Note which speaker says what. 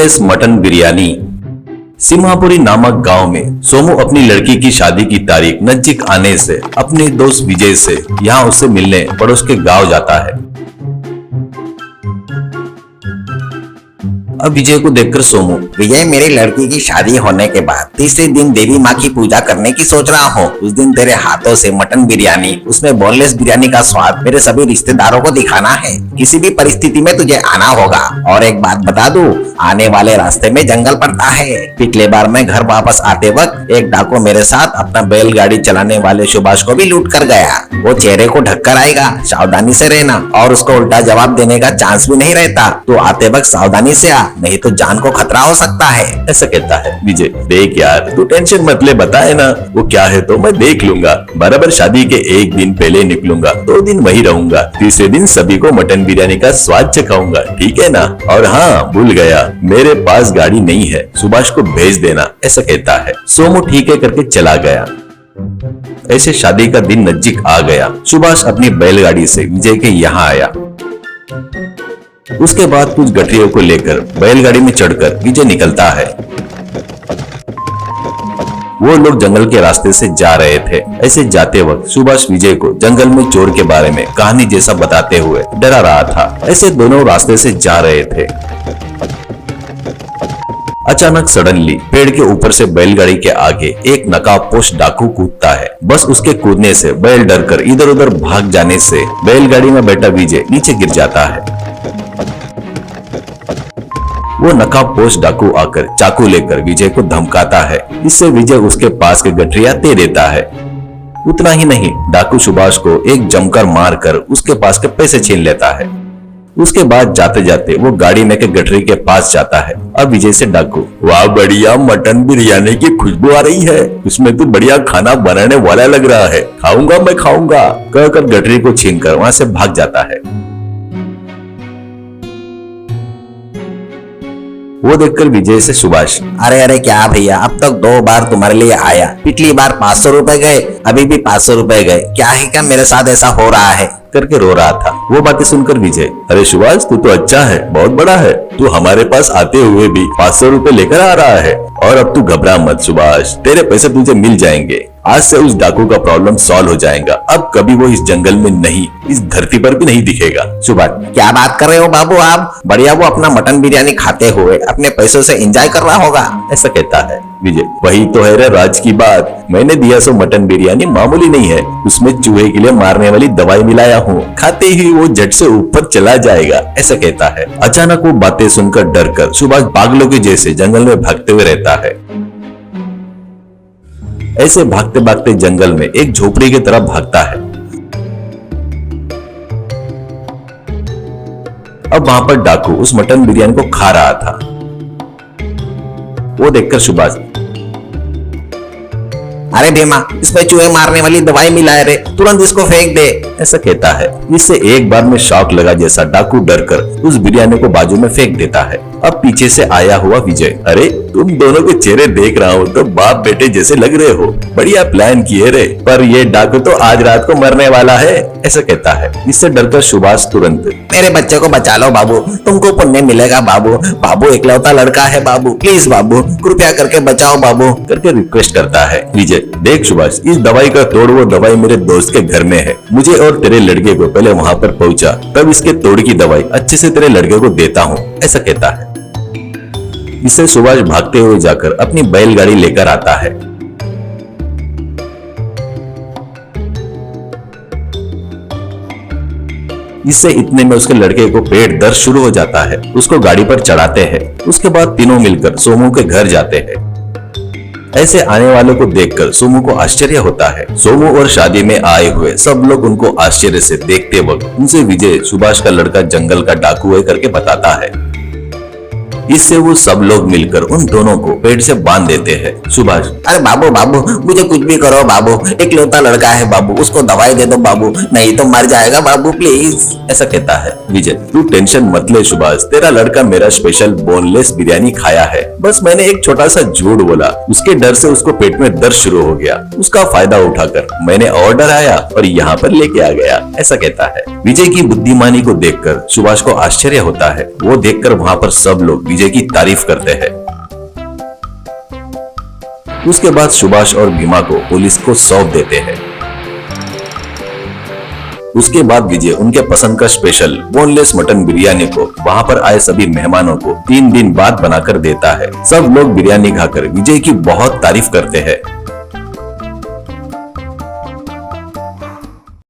Speaker 1: Boneless mutton biryani. Simhapuri नामक गांव में सोमू अपनी लड़की की शादी की तारीख नजदीक आने से अपने दोस्त विजय से यहाँ उससे मिलने पड़ोस के गांव जाता है। अब विजय को देखकर सोमू,
Speaker 2: विजय, मेरी लड़की की शादी होने के बाद तीसरे दिन देवी माँ की पूजा करने की सोच रहा हूँ। उस दिन तेरे हाथों से मटन बिरयानी, उसमें बोनलेस बिरयानी का स्वाद मेरे सभी रिश्तेदारों को दिखाना है। किसी भी परिस्थिति में तुझे आना होगा। और एक बात बता दूं, आने वाले रास्ते में जंगल पड़ता है। पिछले बार मैं घर वापस आते वक्त एक डाकू मेरे साथ अपना बैलगाड़ी चलाने वाले सुभाष को भी लूट कर गया। वो चेहरे को ढककर आएगा, सावधानी से रहना, और उसको उल्टा जवाब देने का चांस भी नहीं रहता। तो आते वक्त सावधानी से आ, नहीं तो जान को खतरा हो सकता है।
Speaker 1: ऐसा कहता है विजय। देख यार, तू टेंशन मत ले, बताए ना वो क्या है तो मैं देख लूंगा। बराबर शादी के एक दिन पहले निकलूंगा, 2 दिन वही रहूंगा, तीसरे दिन सभी को मटन बिरयानी का स्वाद चखाऊंगा, ठीक है ना। और हाँ, भूल गया, मेरे पास गाड़ी नहीं है, सुभाष को भेज देना। ऐसा कहता है। सोमू ठीक है करके चला गया। ऐसे शादी का दिन नजदीक आ गया। सुभाष अपनी बैलगाड़ी से विजय के यहाँ आया। उसके बाद कुछ गठरियों को लेकर बैलगाड़ी में चढ़कर विजय निकलता है। वो लोग जंगल के रास्ते से जा रहे थे। ऐसे जाते वक्त सुभाष विजय को जंगल में चोर के बारे में कहानी जैसा बताते हुए डरा रहा था। ऐसे दोनों रास्ते से जा रहे थे। अचानक सडनली पेड़ के ऊपर से बैलगाड़ी के आगे एक नकाबपोश डाकू कूदता है। बस उसके कूदने से बैल डरकर इधर उधर भाग जाने से बैलगाड़ी में बैठा विजय नीचे गिर जाता है। वो नकाबपोश डाकू आकर चाकू लेकर विजय को धमकाता है। इससे विजय उसके पास के गठरिया दे देता है। उतना ही नहीं, डाकू सुभाष को एक जमकर मारकर उसके पास के पैसे छीन लेता है। उसके बाद जाते जाते वो गाड़ी में के गठरी के पास जाता है। अब विजय से डाकू, वाह बढ़िया मटन बिरयानी की खुशबू आ रही है, उसमें तो बढ़िया खाना बनाने वाला लग रहा है, खाऊंगा मैं खाऊंगा, कहकर गठरी को छीनकर वहां से भाग जाता है। वो देखकर विजय से सुभाष,
Speaker 2: अरे अरे क्या भैया, अब तक 2 बार तुम्हारे लिए आया, पिछली बार 500 रुपए गए, अभी भी 500 रुपए गए, क्या है क्या मेरे साथ ऐसा हो रहा है
Speaker 1: करके रो रहा था। वो बातें सुनकर विजय, अरे सुभाष तू तो अच्छा है, बहुत बड़ा है, तू हमारे पास आते हुए भी 500 रुपए लेकर आ रहा है। और अब तू घबरा मत सुभाष, तेरे पैसे तुझे मिल जाएंगे। आज से उस डाकू का प्रॉब्लम सॉल्व हो जाएगा। अब कभी वो इस जंगल में नहीं, इस धरती पर भी नहीं दिखेगा।
Speaker 2: सुभाष, क्या बात कर रहे हो बाबू आप, बढ़िया वो अपना मटन बिरयानी खाते हुए अपने पैसों से एंजॉय कर रहा होगा।
Speaker 1: ऐसा कहता है विजय। वही तो है रे राज की बात, मैंने दिया सो मटन बिरयानी मामूली नहीं है, उसमें चूहे के लिए मारने वाली दवाई मिलाया हूँ, खाते ही वो झट से ऊपर चला जाएगा। ऐसा कहता है। अचानक वो बातें सुनकर डरकर सुभाष पागलों के जैसे जंगल में भागते हुए रहता है। ऐसे भागते भागते जंगल में एक झोपड़ी की तरफ भागता है। अब वहां पर डाकू उस मटन बिरयानी को खा रहा था। वो देखकर सुभाष,
Speaker 2: अरे भीमा, इसमें चूहे मारने वाली दवाई मिलाए रे, तुरंत इसको फेंक दे।
Speaker 1: ऐसा कहता है। इससे एक बार में शॉक लगा जैसा डाकू डरकर उस बिरयानी को बाजू में फेंक देता है। अब पीछे से आया हुआ विजय, अरे तुम दोनों के चेहरे देख रहा हूँ तो बाप बेटे जैसे लग रहे हो, बढ़िया प्लान किए रे, पर ये डाकू तो आज रात को मरने वाला है। ऐसा कहता है। इससे डरकर सुभाष तुरंत,
Speaker 2: मेरे बच्चे को बचा लो बाबू, तुमको पुण्य मिलेगा बाबू, बाबू इकलौता लड़का है बाबू, प्लीज बाबू कृपया करके बचाओ बाबू
Speaker 1: करके रिक्वेस्ट करता है। विजय, देख सुभाष, इस दवाई का तोड़ वो दवाई मेरे दोस्त के घर में है, मुझे और तेरे लड़के को पहले वहां पर पहुंचा, तब इसके तोड़ की दवाई अच्छे से तेरे लड़के को देता हूँ। ऐसा कहता है। इससे सुभाष भागते हुए जाकर अपनी बैलगाड़ी लेकर आता है। इससे इतने में उसके लड़के को पेट दर्द शुरू हो जाता है। उसको गाड़ी पर चढ़ाते हैं। उसके बाद तीनों मिलकर सोमू के घर जाते हैं। ऐसे आने वालों को देखकर सोमू को आश्चर्य होता है। सोमू और शादी में आए हुए सब लोग उनको आश्चर्य से देखते वक्त उनसे विजय सुभाष का लड़का जंगल का डाकू है करके बताता है। इससे वो सब लोग मिलकर उन दोनों को पेड़ से बांध देते हैं। सुभाष,
Speaker 2: अरे बाबू बाबू, मुझे कुछ भी करो बाबू, इकलौता लड़का है बाबू, उसको दवाई दे दो बाबू, नहीं तो मर जाएगा बाबू प्लीज।
Speaker 1: ऐसा कहता है। विजय, तू टेंशन मत ले सुभाष, तेरा लड़का मेरा स्पेशल बोनलेस बिरयानी खाया है, बस मैंने एक छोटा सा झूठ बोला, उसके डर से उसको पेट में दर्द शुरू हो गया, उसका फायदा उठाकर मैंने और डराया और यहाँ पर लेके आ गया। ऐसा कहता है। विजय की बुद्धिमानी को देखकर सुभाष को आश्चर्य होता है। वो देखकर वहाँ पर सब लोग विजय की तारीफ करते हैं। उसके बाद सुभाष और भीमा को पुलिस को सौंप देते हैं। उसके बाद विजय उनके पसंद का स्पेशल बोनलेस मटन बिरयानी को वहां पर आए सभी मेहमानों को 3 दिन बाद बनाकर देता है। सब लोग बिरयानी खाकर विजय की बहुत तारीफ करते हैं।